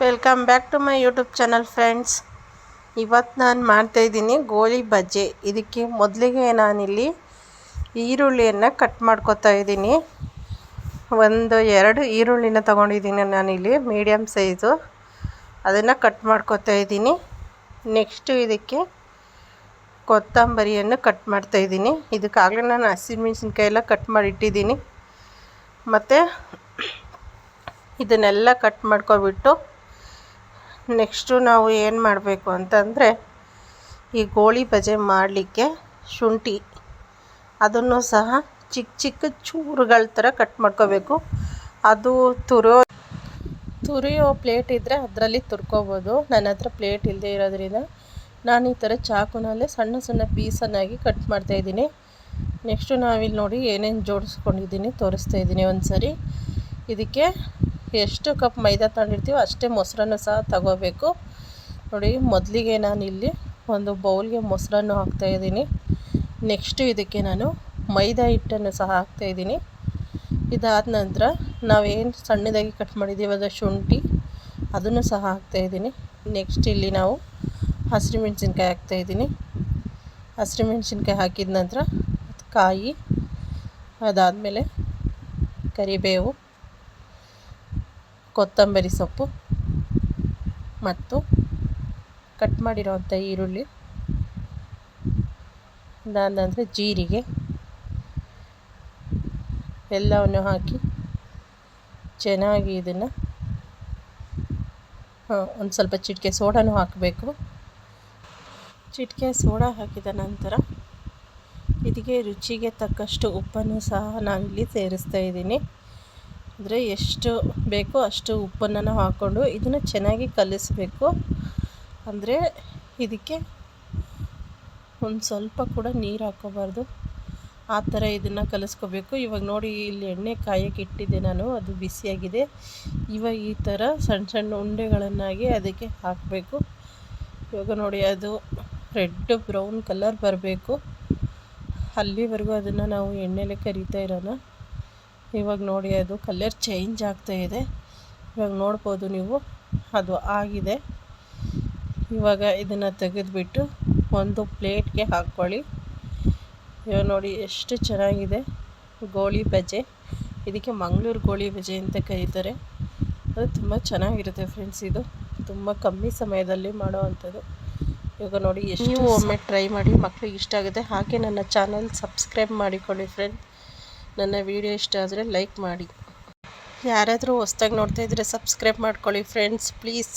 Welcome back to my YouTube channel friends. ಇವತ್ತು ನಾನು ಮಾಡ್ತಾಯಿದ್ದೀನಿ ಗೋಳಿ ಬಜ್ಜಿ. ಇದಕ್ಕೆ ಮೊದಲಿಗೆ ನಾನಿಲ್ಲಿ ಈರುಳ್ಳಿಯನ್ನು ಕಟ್ ಮಾಡ್ಕೊತಾ ಇದ್ದೀನಿ. 2 ಈರುಳ್ಳಿನ ತೊಗೊಂಡಿದ್ದೀನಿ ನಾನಿಲ್ಲಿ ಮೀಡಿಯಮ್ ಸೈಜು. ಅದನ್ನು ಕಟ್ ಮಾಡ್ಕೊತಾ ಇದ್ದೀನಿ. ನೆಕ್ಸ್ಟು ಇದಕ್ಕೆ ಕೊತ್ತಂಬರಿಯನ್ನು ಕಟ್ ಮಾಡ್ತಾಯಿದ್ದೀನಿ. ಇದಕ್ಕಾಗಲೇ ನಾನು ಹಸಿಮೆಣಸಿನ್ಕಾಯಿ ಎಲ್ಲ ಕಟ್ ಮಾಡಿ ಇಟ್ಟಿದ್ದೀನಿ. ಮತ್ತು ಇದನ್ನೆಲ್ಲ ಕಟ್ ಮಾಡ್ಕೊಬಿಟ್ಟು ನೆಕ್ಸ್ಟು ನಾವು ಏನು ಮಾಡಬೇಕು ಅಂತಂದರೆ, ಈ ಗೋಳಿ ಬಜೆ ಮಾಡಲಿಕ್ಕೆ ಶುಂಠಿ ಅದನ್ನು ಸಹ ಚಿಕ್ಕ ಚಿಕ್ಕ ಚೂರುಗಳ ಥರ ಕಟ್ ಮಾಡ್ಕೋಬೇಕು. ಅದು ತುರಿಯೋ ಪ್ಲೇಟ್ ಇದ್ದರೆ ಅದರಲ್ಲಿ ತುರ್ಕೋಬೋದು. ನನ್ನ ಹತ್ರ ಪ್ಲೇಟ್ ಇಲ್ಲದೆ ಇರೋದ್ರಿಂದ ನಾನು ಈ ಥರ ಚಾಕುನಲ್ಲೇ ಸಣ್ಣ ಸಣ್ಣ ಪೀಸನ್ನಾಗಿ ಕಟ್ ಮಾಡ್ತಾಯಿದ್ದೀನಿ. ನೆಕ್ಸ್ಟು ನಾವಿಲ್ಲಿ ನೋಡಿ ಏನೇನು ಜೋಡಿಸ್ಕೊಂಡಿದ್ದೀನಿ ತೋರಿಸ್ತಾ ಇದ್ದೀನಿ ಒಂದು ಸರಿ. ಇದಕ್ಕೆ ಎಷ್ಟು ಕಪ್ ಮೈದಾ ತಗೊಂಡಿರ್ತೀವೋ ಅಷ್ಟೇ ಮೊಸರನ್ನು ಸಹ ತಗೋಬೇಕು. ನೋಡಿ, ಮೊದಲಿಗೆ ನಾನಿಲ್ಲಿ ಒಂದು ಬೌಲ್ಗೆ ಮೊಸರನ್ನು ಹಾಕ್ತಾಯಿದ್ದೀನಿ. ನೆಕ್ಸ್ಟು ಇದಕ್ಕೆ ನಾನು ಮೈದಾ ಹಿಟ್ಟನ್ನು ಸಹ ಹಾಕ್ತಾಯಿದ್ದೀನಿ. ಇದಾದ ನಂತರ ನಾವೇನು ಸಣ್ಣದಾಗಿ ಕಟ್ ಮಾಡಿದ್ದೀವಲ್ಲ ಶುಂಠಿ, ಅದನ್ನು ಸಹ ಹಾಕ್ತಾಯಿದ್ದೀನಿ. ನೆಕ್ಸ್ಟ್ ಇಲ್ಲಿ ನಾವು ಹಸಿರು ಮೆಣಸಿನ್ಕಾಯಿ ಹಾಕ್ತಾಯಿದ್ದೀನಿ. ಹಸಿರು ಮೆಣಸಿನ್ಕಾಯಿ ಹಾಕಿದ ನಂತರ ಕಾಯಿ, ಅದಾದಮೇಲೆ ಕರಿಬೇವು, ಕೊತ್ತಂಬರಿ ಸೊಪ್ಪು ಮತ್ತು ಕಟ್ ಮಾಡಿರೋವಂಥ ಈರುಳ್ಳಿ, ಅದಾದ ನಂತರ ಜೀರಿಗೆ ಎಲ್ಲವನ್ನು ಹಾಕಿ ಚೆನ್ನಾಗಿ ಇದನ್ನು ಒಂದು ಸ್ವಲ್ಪ ಚಿಟಿಕೆ ಸೋಡಾನು ಹಾಕಬೇಕು. ಚಿಟಿಕೆ ಸೋಡಾ ಹಾಕಿದ ನಂತರ ಇದಕ್ಕೆ ರುಚಿಗೆ ತಕ್ಕಷ್ಟು ಉಪ್ಪನ್ನು ಸಹ ನಾನಿಲ್ಲಿ ಸೇರಿಸ್ತಾ ಇದ್ದೀನಿ. ಅಂದರೆ ಎಷ್ಟು ಬೇಕೋ ಅಷ್ಟು ಉಪ್ಪನ್ನು ನಾವು ಹಾಕ್ಕೊಂಡು ಇದನ್ನು ಚೆನ್ನಾಗಿ ಕಲಿಸಬೇಕು. ಅಂದರೆ ಇದಕ್ಕೆ ಒಂದು ಸ್ವಲ್ಪ ಕೂಡ ನೀರು ಹಾಕ್ಕೋಬಾರ್ದು, ಆ ಥರ ಇದನ್ನು ಕಲಿಸ್ಕೋಬೇಕು. ಇವಾಗ ನೋಡಿ, ಇಲ್ಲಿ ಎಣ್ಣೆ ಕಾಯಕ್ಕೆ ಇಟ್ಟಿದ್ದೆ ನಾನು, ಅದು ಬಿಸಿಯಾಗಿದೆ. ಇವಾಗ ಈ ಥರ ಸಣ್ಣ ಸಣ್ಣ ಉಂಡೆಗಳನ್ನಾಗಿ ಅದಕ್ಕೆ ಹಾಕಬೇಕು. ಇವಾಗ ನೋಡಿ, ಅದು ರೆಡ್ ಬ್ರೌನ್ ಕಲರ್ ಬರಬೇಕು. ಅಲ್ಲಿವರೆಗೂ ಅದನ್ನು ನಾವು ಎಣ್ಣೆಲೆ ಕರಿತಾ ಇರೋಣ. ಇವಾಗ ನೋಡಿ, ಅದು ಕಲರ್ ಚೇಂಜ್ ಆಗ್ತಾಯಿದೆ. ಇವಾಗ ನೋಡ್ಬೋದು ನೀವು, ಅದು ಆಗಿದೆ. ಇವಾಗ ಇದನ್ನು ತೆಗೆದುಬಿಟ್ಟು ಒಂದು ಪ್ಲೇಟ್ಗೆ ಹಾಕ್ಕೊಳ್ಳಿ. ಇವಾಗ ನೋಡಿ ಎಷ್ಟು ಚೆನ್ನಾಗಿದೆ ಗೋಳಿ ಬಜೆ. ಇದಕ್ಕೆ ಮಂಗಳೂರು ಗೋಳಿ ಬಜೆ ಅಂತ ಕರೀತಾರೆ. ಅದು ತುಂಬ ಚೆನ್ನಾಗಿರುತ್ತೆ ಫ್ರೆಂಡ್ಸ್. ಇದು ತುಂಬ ಕಮ್ಮಿ ಸಮಯದಲ್ಲಿ ಮಾಡೋವಂಥದ್ದು. ಇವಾಗ ನೋಡಿ ಎಷ್ಟು, ನೀವು ಒಮ್ಮೆ ಟ್ರೈ ಮಾಡಿ, ಮಕ್ಕಳಿಗೆ ಇಷ್ಟ ಆಗುತ್ತೆ. ಹಾಗೆ ನನ್ನ ಚಾನಲ್ ಸಬ್ಸ್ಕ್ರೈಬ್ ಮಾಡಿಕೊಳ್ಳಿ ಫ್ರೆಂಡ್. ನನ್ನ ವಿಡಿಯೋ ಇಷ್ಟ ಆದರೆ ಲೈಕ್ ಮಾಡಿ. ಯಾರಾದರೂ ಹೊಸ್ದಾಗಿ ನೋಡ್ತಾಯಿದ್ರೆ ಸಬ್ಸ್ಕ್ರೈಬ್ ಮಾಡ್ಕೊಳ್ಳಿ ಫ್ರೆಂಡ್ಸ್, ಪ್ಲೀಸ್.